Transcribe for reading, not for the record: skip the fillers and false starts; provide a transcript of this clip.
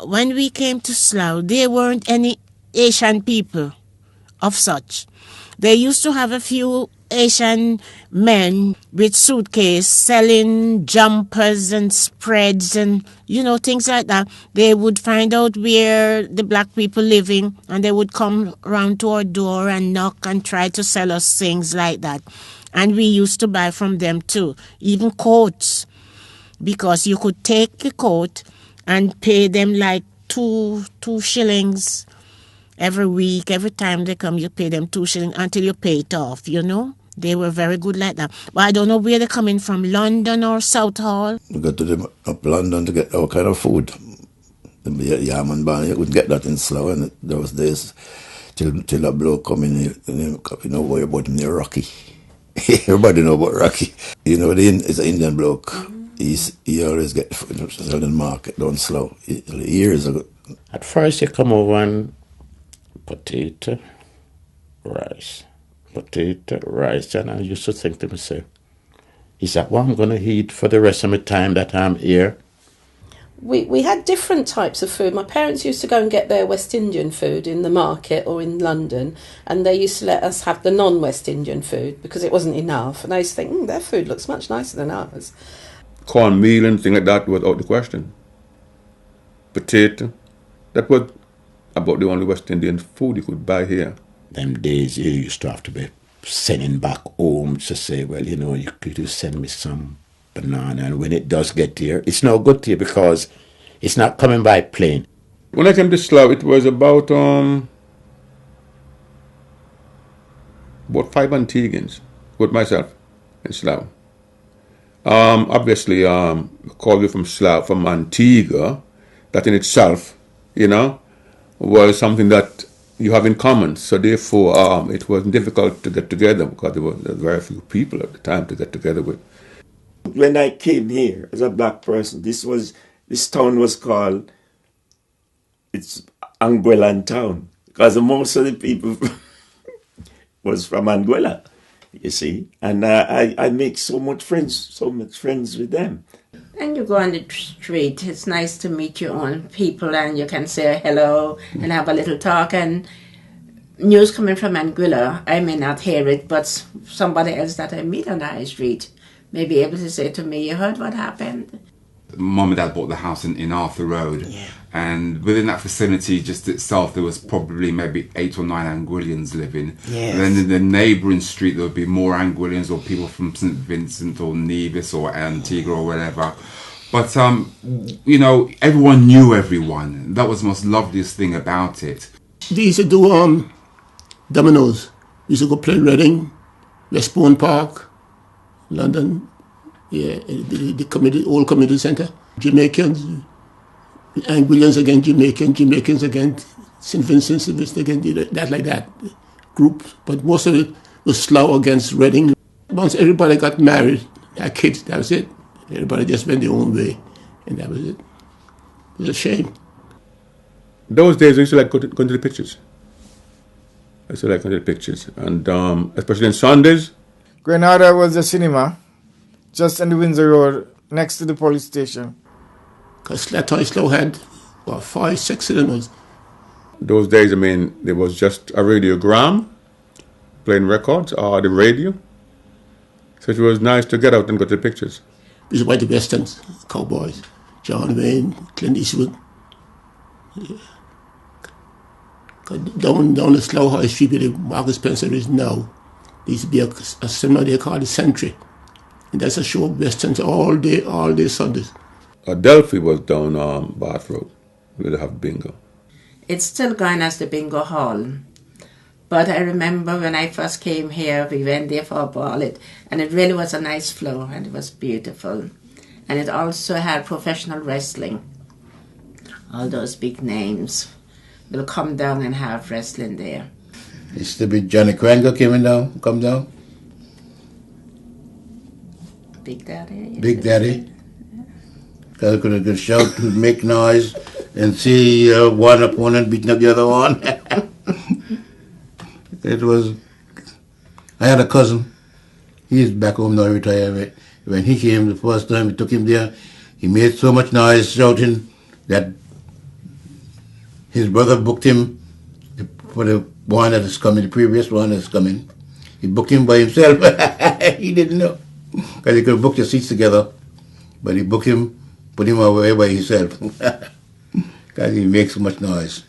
when we came to Slough, there weren't any Asian people of such. They used to have a few Asian men with suitcase selling jumpers and spreads and, things like that. They would find out where the black people living and they would come around to our door and knock and try to sell us things like that. And we used to buy from them too, even coats, because you could take a coat and pay them like two shillings every week. Every time they come, you pay them 2 shillings until you pay it off, They were very good like that. But I don't know where they're coming from, London or Southall. We got to them up London to get our kind of food. The yam and bun, you couldn't get that in Slough. And those days, till a bloke come in, worry about him, they're Rocky. Everybody know about Rocky. It's an Indian bloke. Mm-hmm. He always get food in the market down Slough. Years ago. At first, you come over and potato, rice. And I used to think to myself, is that what I'm going to eat for the rest of my time that I'm here? We had different types of food. My parents used to go and get their West Indian food in the market or in London, and they used to let us have the non-West Indian food because it wasn't enough. And I used to think, their food looks much nicer than ours. Cornmeal and things like that was out of the question. Potato, that was about the only West Indian food you could buy here. Them days you used to have to be sending back home to say, well, you could send me some banana, and when it does get here, it's no good to you because it's not coming by plane. When I came to Slough, it was about 5 Antiguans with myself in Slough. Obviously, call you from Slough, from Antigua, that in itself, was something that you have in common. So therefore, it was difficult to get together because there were very few people at the time to get together with. When I came here as a black person, this town was called, it's Anguillan town, because most of the people was from Anguilla, you see, and I make so much friends with them. And you go on the street, it's nice to meet your own people and you can say hello and have a little talk. And news coming from Anguilla, I may not hear it, but somebody else that I meet on the high street may be able to say to me, you heard what happened? Mum and Dad bought the house in Arthur Road, yeah. And within that vicinity just itself there was probably maybe 8 or 9 Anguillians living. Yes. And then in the neighbouring street there would be more Anguillians or people from St Vincent or Nevis or Antigua or whatever. But everyone knew everyone. That was the most loveliest thing about it. They used to do dominoes. We used to go play Reading, Westbourne Park, London. Yeah, the old community centre. Jamaicans, Anguillians against Jamaicans against St Vincent against that like that. Groups. But most of it was Slough against Reading. Once everybody got married, had kids, that was it. Everybody just went their own way, and that was it. It was a shame. Those days I used to like going to the pictures. And especially on Sundays. Grenada was a cinema, just on the Windsor Road, next to the police station. Because Slough had, 5, 6 cinemas. Those days, there was just a radiogram playing records or the radio. So it was nice to get out and go to the pictures. We used to watch the westerns, cowboys, John Wayne, Clint Eastwood. Yeah. Down the Slough High Street where the Marcus Spencer is now, there used to be a cinema they called the Century. And that's a show of westerns all day Sundays. Adelphi was down Bath Road, where they have bingo. It's still going as the bingo hall. But I remember when I first came here, we went there for a ball, and it really was a nice floor, and it was beautiful. And it also had professional wrestling. All those big names will come down and have wrestling there. Used to be Johnny Krangle come down. Big Daddy. Big Daddy. Because could shout, could make noise, and see one opponent beating up the other one. I had a cousin. He's back home now, retired. When he came the first time, we took him there. He made so much noise shouting that his brother booked him for the one that is coming, the previous one that's coming. He booked him by himself. He didn't know. Because he could have booked the seats together. But he booked him, put him away by himself. Because he makes so much noise.